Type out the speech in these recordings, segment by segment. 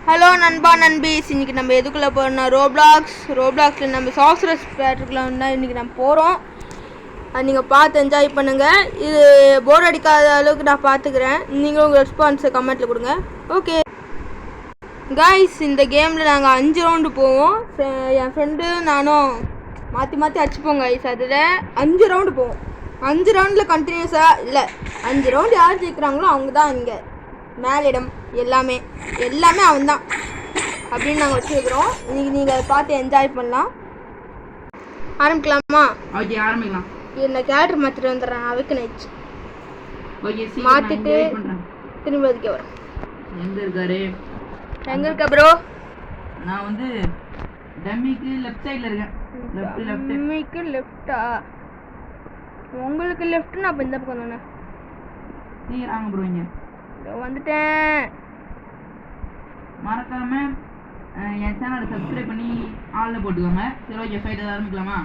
Hello நண்பா நண்பீஸ், இன்றைக்கி நம்ம எதுக்குள்ளே போகிறோம்னா ரோப்ளாக்ஸில் நம்ம சாக்ஸ்ரஸ் பேட்டருக்குள்ள தான் இன்றைக்கி நம்ம போகிறோம். அது நீங்கள் பார்த்து என்ஜாய் பண்ணுங்கள். இது போர் அடிக்காத அளவுக்கு நான் பார்த்துக்கிறேன். நீங்களும் உங்கள் ரெஸ்பான்ஸை கமெண்ட்டில் கொடுங்க. ஓகே காய்ஸ், இந்த கேமில் நாங்கள் 5 ரவுண்டு போவோம். என் ஃப்ரெண்டு நானும் மாற்றி மாற்றி அடிச்சுப்போம் காய்ஸ். அதில் 5 ரவுண்டு போவோம். 5 ரவுண்டில் கண்டினியூஸாக இல்லை, 5 ரவுண்டு யார் ஜெயிக்கிறாங்களோ அவங்க தான் இங்கே மேலிடம். எல்லாமே அவன் தான் அப்படின்னு நாங்கள் வச்சுருக்கிறோம். இன்னைக்கு நீங்கள் அதை பார்த்து என்ஜாய் பண்ணலாம். ஆரம்பிக்கலாமா? ஓகே, ஆரம்பிக்கலாம். இந்த கேரக்டர் மாற்றிட்டு வந்துடுறேன். அவைக்கு நைச்சு மாற்றிட்டு திரும்பி அதுக்கே வரேன். எங்கே இருக்க ப்ரோ? நான் வந்து டம்மிக்கு லெஃப்ட் சைடில் இருக்கேன். டம்மிக்கு லெஃப்டா? உங்களுக்கு லெஃப்ட். நான் இப்போ இந்த பக்கம் தானே. நீங்கள் வாங்க ப்ரோ. இங்கே வந்துட்டேன். மறக்காம என் சேனலை சப்ஸ்கிரைப் பண்ணி ஆளில் போட்டுக்கோங்க. சரி, ஓகே, ஃபைட் ஆரம்பிக்கலாமா?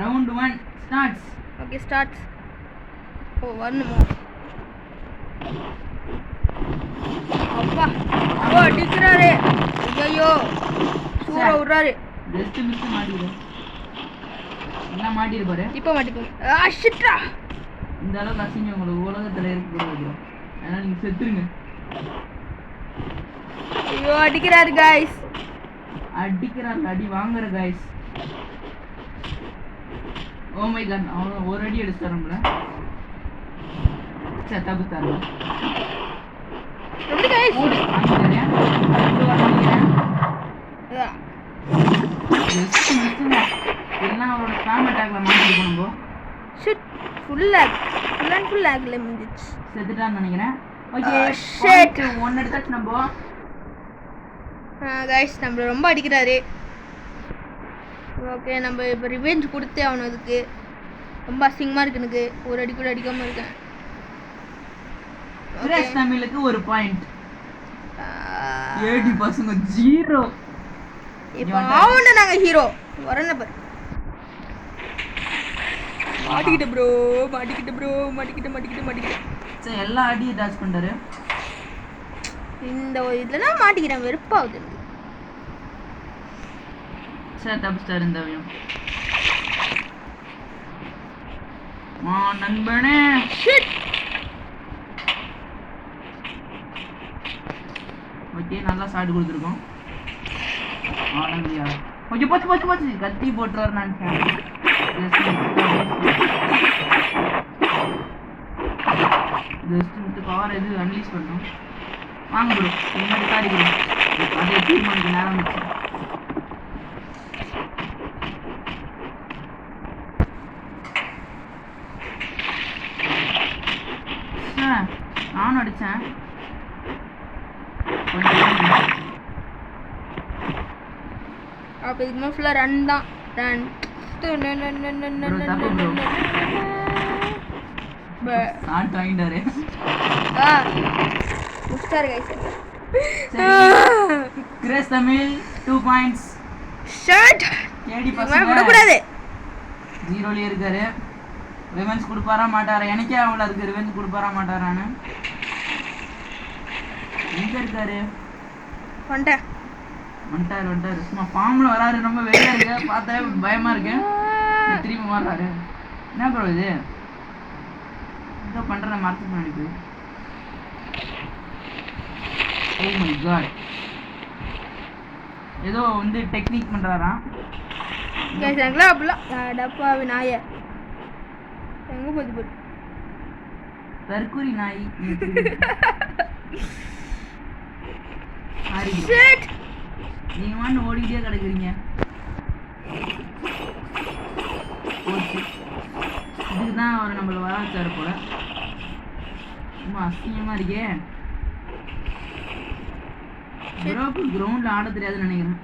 Round 1 starts. Okay, starts. Oh, வரணுமா? அப்பா, ஓ அடிக்கிறாரு. ஐயோ, சூற விடுறாரு. ஜஸ்ட் மிஸ் மாட்டிக்கிறேன். என்ன மாட்டிருப்பாரு? இப்போ மாட்டிப்போம். ஷிட்ரா, இந்த அளவுக்கு அசிங்க உங்களுக்கு உலகத்தில் இருக்கக்கூடாது. அதனால் நீங்கள் செத்துருங்க. ஐயோ, அடிக்கிறாரு காய்ஸ். அடி வாங்குற காய்ஸ். ஓ மை காட், அவன் ஒரு அடி அடிச்சாருல. சரி, தப்புத்தாரு. எப்படி காய்ஸ்? எல்லாம் அவரோட ஸ்பாம் அட்டாக்ல மாட்டிட்டு போனோம்போ. ஷிட், ஃபுல் லேக்ல முடிஞ்சிச்சு. செத்துட்டான்னு நினைக்கிறேன். ஓகே, ஷிட், 1 எடுத்தாச்சு நம்ம. கைஸ், நம்மள ரொம்ப அடிக்கிறாரு. ஓகே, நம்ம இப்போ ரிவெஞ்ச் கொடுத்தே அவனுக்கு. அதுக்கு ரொம்ப அசிங்கமாக இருக்கு. எனக்கு ஒரு அடி கூட அடிக்காமல் இருக்கேன். தமிழுக்கு 1 பாயிண்ட். ஏடி பசங்க 0. இப்போ அவனை நாங்கள் ஹீரோ வரணும் பாரு. மாட்டிக்கிட்ட ப்ரோ. சரி, எல்லா அடியும் டாச் பண்ணுறாரு. இந்த ஒரு இதில் நான் மாட்டிக்கிறேன். வெறுப்பாகுது. சரி, தப்பிச்சிட்டாரு இந்த அவையும். நண்பனே. ஓகே, நல்லா சாடு கொடுத்துருக்கோம். ஓகே, போச்சு. கத்தி போட்டுருவாரு நினைச்சேன். பவர் எது அன்லீஸ் பண்ணோம். வாங்க ப்ரோ, முன்னாடி காடி ப்ரோ. அதே தீர்மானிக்க நேரம் வச்சு. நானும் அடித்தேன். அப்போ இதுக்கு ஃபுல்லாக ரன் தான். ரன் வாங்கிட்டாரு. Grace Tamil 2 points. ஷர்ட் கேடி பசங்க விடக்கூடாது. 0ல இருக்காரு. ரிவெஞ்ச் கொடுப்பாரா மாட்டாரா? எனக்கே அவள இருக்கு. ரிவெஞ்ச் கொடுப்பாரா மாட்டாரான்னு. எங்க இருக்காரு? வந்துட்டாரு. சும்மா ஃபார்ம்ல வராரு. ரொம்ப வெளியா இருக்கு. பார்த்தாவே பயமா இருக்கு. திரும்பி மாறாரு. என்ன ப்ரோ இது? ஏதோ பண்ற மரத்துக்கு நினைப்பு. ஓ மை காட், ஏதோ வந்து டெக்னிக் பண்றாராம். டப்பாவி நாய எங்க போகுது? தற்கூரி நாய். நீங்க வாண்டு ஓடிக்கிட்டே கிடக்குறீங்க. இதுக்குதான் அவர் நம்மள வர வச்சாரு போல. ரொம்ப அசிங்கமா இருக்கே. கிரவுண்ட்ல ஆட தெரியாதுன்னு நினைக்கிறேன்.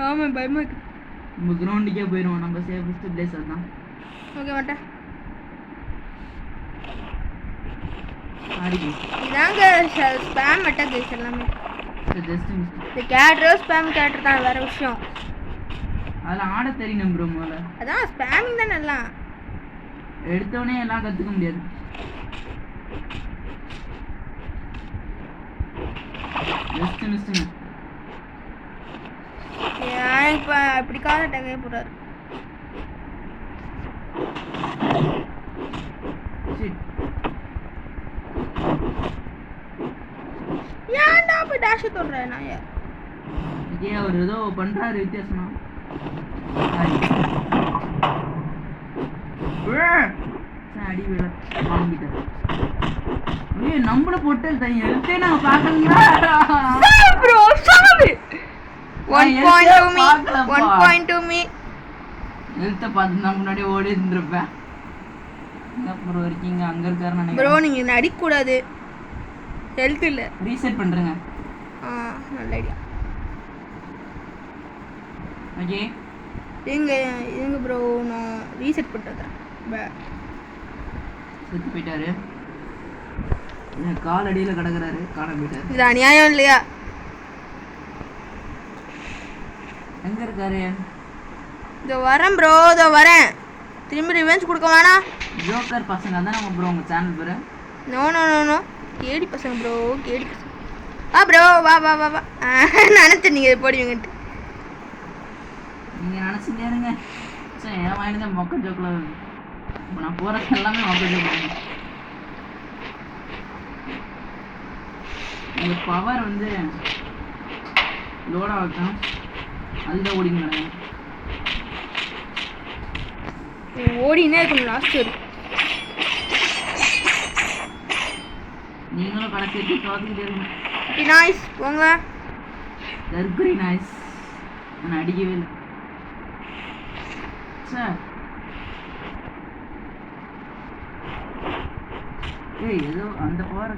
ஆமா, பயமா இருக்கு. நம்ம கிரவுண்டுக்கே போயிடுவோம். நம்ம சேஃபஸ்ட் பிளேஸ் அதுதான். ஓகே, மாட்டேன். இதாங்க ஸ்பாம் அட்டாக் எல்லாமே. இந்த கேரக்டர் ஸ்பாம் கேரக்டர் தான், வேற விஷயம். அதெல்லாம் ஆட தெரியணும் ப்ரோ. முதல்ல அதான் ஸ்பாமிங் தான். நல்லா எடுத்தவனே எல்லாம் கற்றுக்க முடியாது. ஜஸ்ட் மிஸ்ஸுங்க. ஏன் இப்போ அப்படி கால டங்கே போடுறாரு. ஏன்டா போய் டேஷ் தொடுறேன் நான்? ஏன் அவர் ஏதோ பண்றாரு வித்தியாசமா. அடி விட வாங்கிட்டாரு. நம்மள போட்டு எழுத்தே நாங்க பாக்கலா ப்ரோ. சாமி 1.2 மீ 1.2 மீ எழுத்த பார்த்து நான் முன்னாடி ஓடி இருந்திருப்பேன். என்ன ப்ரோ இருக்கீங்க? அங்க இருக்காரு நினைக்கிறேன். ப்ரோ நீங்க நடிக்க கூடாது. ஹெல்த் இல்ல. ரீசெட் பண்றேங்க. நல்ல ஐடியா. ஓகே எங்க ப்ரோ நான் ரீசெட் பண்ணிட்டேன். செத்து போயிட்டாரு. கால் அடியில கிடக்குறாரு. காண போயிட்டாரு. இது அநியாயம் இல்லையா? எங்க இருக்காரு? இதோ வரேன் ப்ரோ. இதோ வரேன். திரும்பி ரிவெஞ்ச் கொடுக்க வேணாம். ஜோக்கர் பசங்க தான் நம்ம ப்ரோ உங்க சேனல் பேரு. நோ நோ நோ நோ கேடி பசங்க ப்ரோ. கேடி பசங்க. ப்ரோ வா வா வா வா. நினைச்சேன் நீங்கள் போடுவீங்கன்ட்டு. நீங்கள் நினச்சிட்டே இருங்க. சரி என் வாங்கி தான் மொக்க ஜோக்கில் இப்போ நான் போகிறது எல்லாமே மொக்க ஜோக்கு. இந்த பவர் வந்து லோடாக வைக்கணும். அதுதான் ஓடிங்க. ஓடினே இருக்கணும் லாஸ்ட் வரும். நீங்களும் கடைசி எடுத்து தோத்துக்கிட்டே இருங்க. நாய்ஸ் போங்க. தர்குரி நாய்ஸ். நான் அடிக்கவே இல்லை சார். ஏய் ஏதோ அந்த பவர்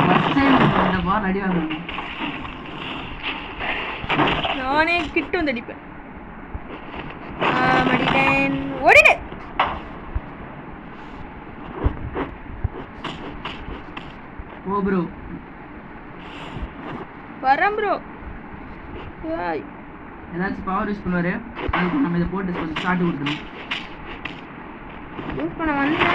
ஃபர்ஸ்ட் டைம் அந்த பவர் அடி வாங்கணும். நானே கிட்ட வந்து அடிப்பேன். மடிட்டேன். ஓடிடு. ஓ ப்ரோ வரேன் ப்ரோ. ஏதாச்சும் பவர் யூஸ் பண்ணுவாரு. அதுக்கு நம்ம இதை போட்டு கொஞ்சம் ஸ்டார்ட் கொடுக்கணும். யூஸ் பண்ண வந்தேன்.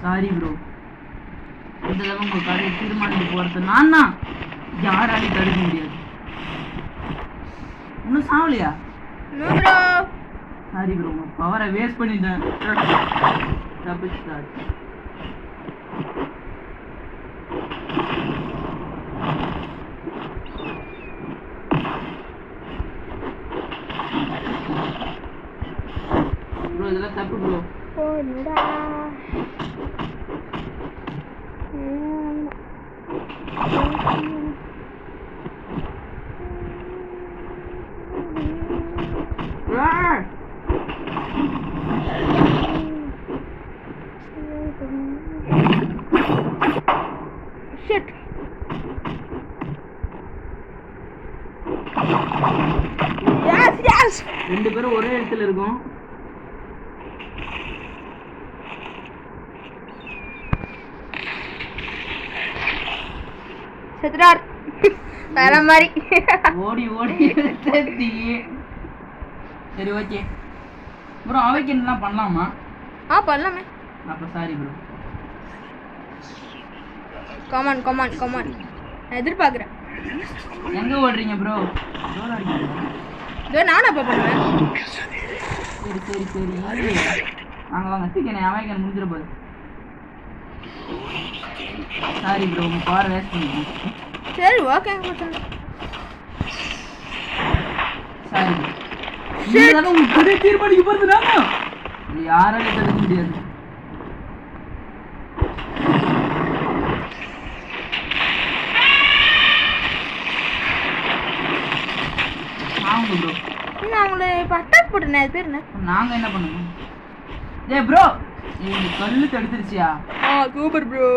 Sorry bro. இந்த தடவை உங்கள் கடையை தீர்மானித்து போகிறது நான் தான். யாராலையும் தடுக்க முடியாது. இன்னும் சாவலையா? Sorry bro. உங்கள் பவரை வேஸ்ட் பண்ணிட்டேன். தப்பிச்சாச்சு. ப்ரோ இதெல்லாம் தப்பு ப்ரோ. Shit. Yes, yes. ரெண்டு பேரும் ஒரே இடத்துல இருக்கும். செத்துறார். வேற மாதிரி ஓடி ஓடி எடுத்தீ. சரி ஓகே ப்ரோ. அவைக்கு என்னலாம் பண்ணலாமா? பண்ணலாமே. அப்போ sorry bro. Come on come on come on. நான் எதிர்பார்க்குறேன். எங்கே ஓடுறீங்க ப்ரோ? இதோ நானும் அப்போ பண்ணுவேன். சரி சரி சரி வாங்க வாங்க சீக்கிரம். அவைக்கு முடிஞ்சிட போகுது. Sorry bro. உங்கள் பவர் வேஸ்ட் பண்ணிட்டேன். சரி ஓகே. Sorry bro. உங்கள் கடையை தீர்மானிக்க போகிறது நாங்கள். யாராலையும் தடுக்க முடியாது. ஆமாம் ப்ரோ. நான் உங்களை இப்போ அட்டாக் போட்டேன். அது பேர் என்ன? நாங்கள் என்ன பண்ணுவோம்? ஏய் ப்ரோ இந்த கல்லு தடுத்துருச்சியா? Super bro.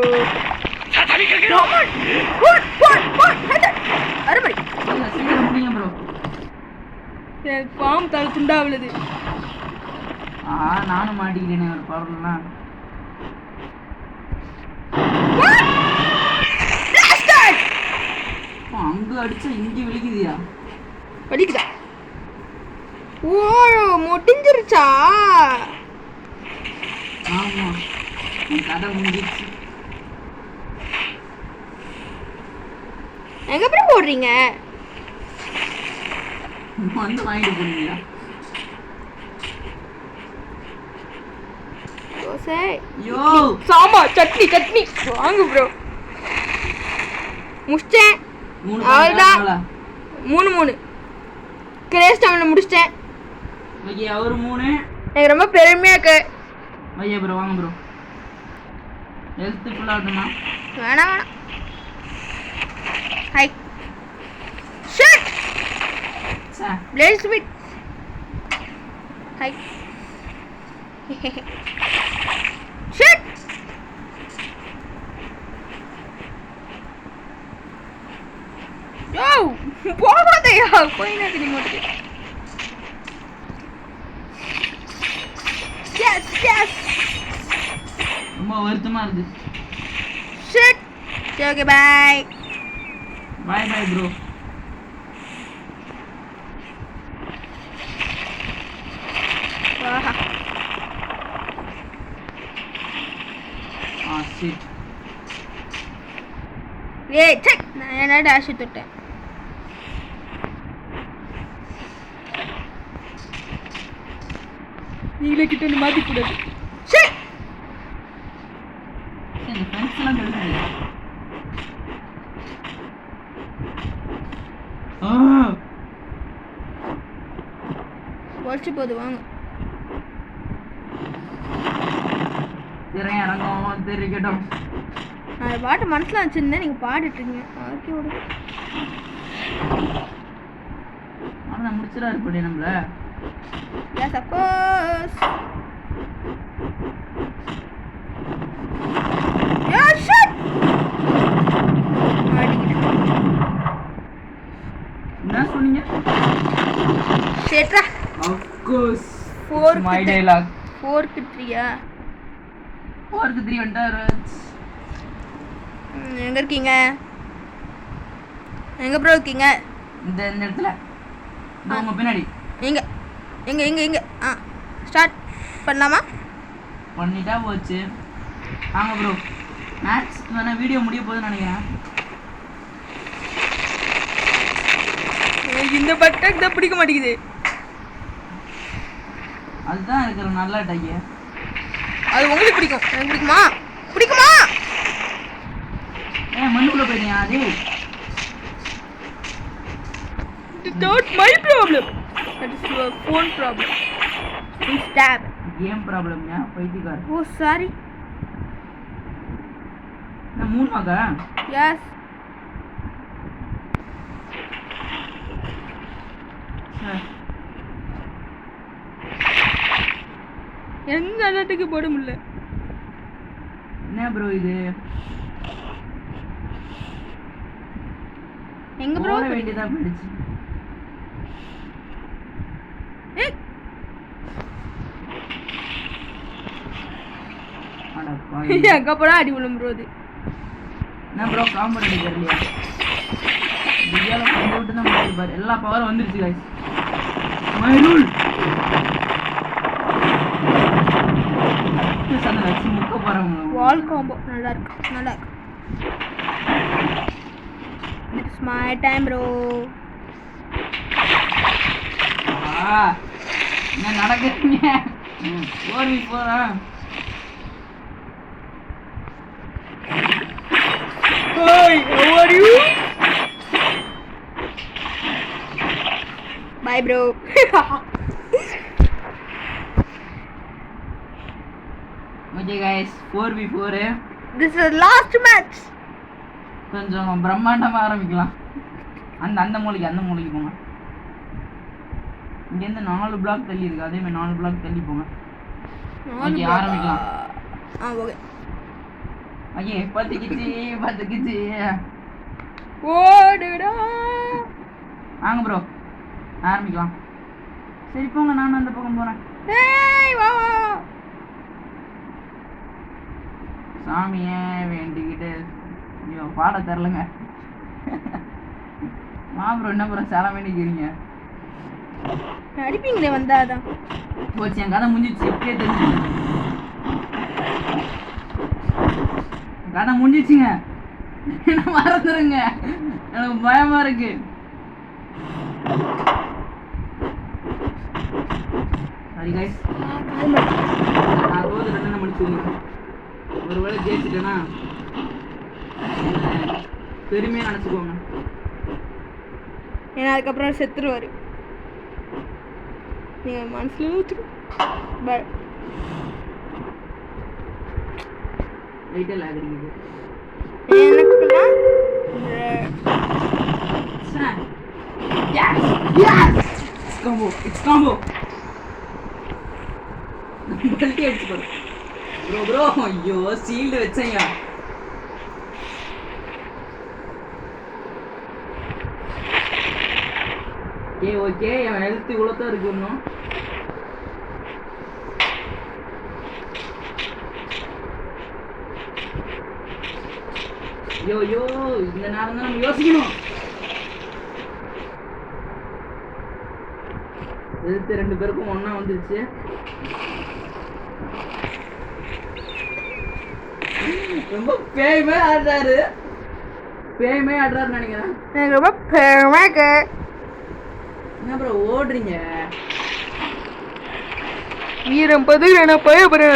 அரைமணி சீக்கிரம் முடியுங்க ப்ரோ. என் பாம்பு தலை துண்டாவிலது. நானும் மாட்டிக்கிறேனே ஒரு பவர்லாம். அங்கே அடிச்சா இங்கே விழிக்குதியா? வலிக்குதா? ஓ, முடிஞ்சிருச்சா? ஆமா, கதை முடிஞ்சிருச்சு. எங்க அப்புறம் போடுறீங்க? வந்து வாங்கிட்டு போறீங்களா? தோசை, யோ சாம்பார், சட்னி சட்னி வாங்க ப்ரோ. முடிச்சிட்டேன். 3 அவ்வளோதான். பாயிண்ட் 3 கிரேஸ் டைமில் முடிச்சிட்டேன். ஓகே, அவர் 3. எனக்கு ரொம்ப பெருமையாக இருக்கு. ஐயா ப்ரோ வாங்க ப்ரோ. ஹெல்த் ஃபுல்லாக ஆகட்டுமா? வேணாம் வேணாம். High shot sir played sweet. High shot. யோ போகாதையா, போய் நேரத்துக்கு மாட்டேங்க. Yes yes. ரொம்ப வருத்தமாக இருக்குது. Shot. Okay bye. Bye bye bro. Shit. ஏய் சே, நான் என்ன டாஷ் தொட்டேன். நீங்களே கிட்ட வந்து மாத்தி கூடாது. ஷட். இந்த ஃப்ரெண்ட்ஸ் எல்லாம் கெடுக்குது. ஒழிச்சு போது வாங்க. இறங்கும் தெரிக்கட்டும். நான் பாட்டு மனசில் வச்சுருந்தேன், நீங்கள் பாடிட்டுருங்க. ஓகே விடு. ஆனால் முடிச்சிடா இருப்படி நம்மள. Yes of course. என்ன சொன்னீங்க? ஷேட்ரா. Of course. 4 my dialogue. 4க்கு 3யா? 4க்கு 3 வந்துட்டாரு. எங்க இருக்கீங்க? எங்க ப்ரோ இருக்கீங்க? இந்த இடத்துல. இந்த உங்க பின்னாடி. எங்க எங்க எங்க எங்க? ஸ்டார்ட் பண்ணலாமா? பண்ணிட்டா போச்சு. வாங்க ப்ரோ. மேட்ச் வேணா வீடியோ முடிய போகுதுன்னு நினைக்கிறேன். இந்த பட்டன் தான் பிடிக்க மாட்டேங்குது. அதுதான் இருக்கிற நல்ல டைக்கு. அது உங்களுக்கு பிடிக்கும், எனக்கு பிடிக்குமா? பிடிக்குமா? மண்ணுக்குள்ள போயிட்டீங்க அது. It's not my problem. That is your phone problem. Please tab. Game problem யா பைத்தியக்கார. Oh sorry. நான் 3 வாங்க. Yes. எங்க அலட்டுக்கு போட முடியல. என்ன ப்ரோ இது? எங்க ப்ரோ போட வேண்டியதா போயிடுச்சு. அட பாவி. எங்க போறா அடி விழும் ப்ரோ இது. என்ன ப்ரோ காம்பவுண்ட் அடிக்கறலையா? தியால பண்ணி விட்டு தான் போய் பாரு. எல்லா பவரும் வந்துருச்சு गाइस. My rule. சந்த வச்சு முக்க போறாங்க. வால் காம்போ நல்லா இருக்கு, நல்லா இருக்கு. It's my time bro. என்ன நடக்குதுங்க? 4v4 Hi, how are you? Bye bro. Okay guys, 4v4. This is the last match. கொஞ்சம் பிரம்மாண்டமா ஆரம்பிக்கலாம். அந்த மூலைக்கு போங்க. இங்க இருந்து 4 பிளாக் தள்ளி இருக்கு. அதே மாதிரி 4 பிளாக் தள்ளி போங்க. ஓகே ஆரம்பிக்கலாம். ஓகே. ஓகே பத்துக்கிச்சு. ஓடுடா. வாங்க ப்ரோ. ஆரம்பிக்கலாம். சரி போங்க, நானும் அந்த பக்கம் போறேன். ஏய் வா வா. சாமியே வேண்டிக்கிட்டு ஐயோ பாட தெரிலங்க. வா ப்ரோ, என்ன ப்ரோ சேலம் வேண்டிக்கிறீங்க? அடிப்பீங்களே வந்தாதான். போச்சு, என் கதை முடிஞ்சிச்சு. இப்பயே தெரிஞ்சு கதை முடிஞ்சிச்சுங்க. என்ன மறந்துருங்க, எனக்கு பயமா இருக்கு. சாரி கைஸ், நான் ரோது 2 முடிச்சுங்க. ஒருவேளை ஜெயிச்சுட்டேன்னா பெருமையாக நினச்சிக்கோங்க. ஏன்னா அதுக்கப்புறம் செத்துருவாரு. நீங்கள் மனசுல வச்சுக்கோ. லைட்டாக லேக் இருக்குது எனக்குலாம். Combo, it's combo. பல்ட்டி அடிச்சு பாரு ப்ரோ ப்ரோ. ஐயோ சீல்டு வச்சேங்க. ஓகே, என் ஹெல்த் இவ்வளோதான் இருக்கு இன்னும். ஐயோ இந்த நேரம் தான் நம்ம யோசிக்கணும். ஹெல்த் 2 பேருக்கும் ஒன்றா வந்துருச்சு. ரொம்ப பேய்மே ஆடுறாருன்னு நினைக்கிறேன். எனக்கு ரொம்ப பெருமைக்கு. என்ன ப்ரோ ஓடுறீங்க? வீரம் பதுகிறேன் பயப்படுறேன்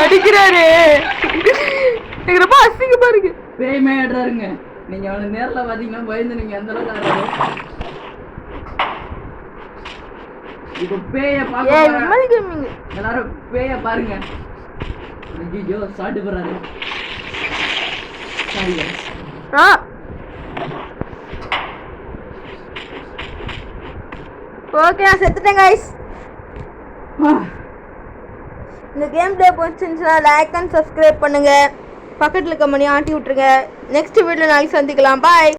அடிக்கிறாரு. எனக்கு ரொம்ப அசிங்கமா இருக்கு. பேய்மே ஆடுறாருங்க. நீங்க அவனை நேரில் பார்த்தீங்கன்னா பயந்து நீங்க அந்த அளவுக்கு ஆடுறாரு. இப்போ பேய பாருங்க, எல்லாரும் பேய பாருங்க. ஐயோ சாட்டு போறாரு. சாரி ஓகே, நான் செத்துட்டேன் கைஸ். இந்த கேம் பிளே பிடிச்சிருந்துச்சுன்னா லைக் அண்ட் சப்ஸ்கிரைப் பண்ணுங்க. பக்கத்தில் இருக்க மணி ஆட்டி விட்டுருங்க. நெக்ஸ்ட் வீடியோவில் நாளைக்கு சந்திக்கலாம். பாய்.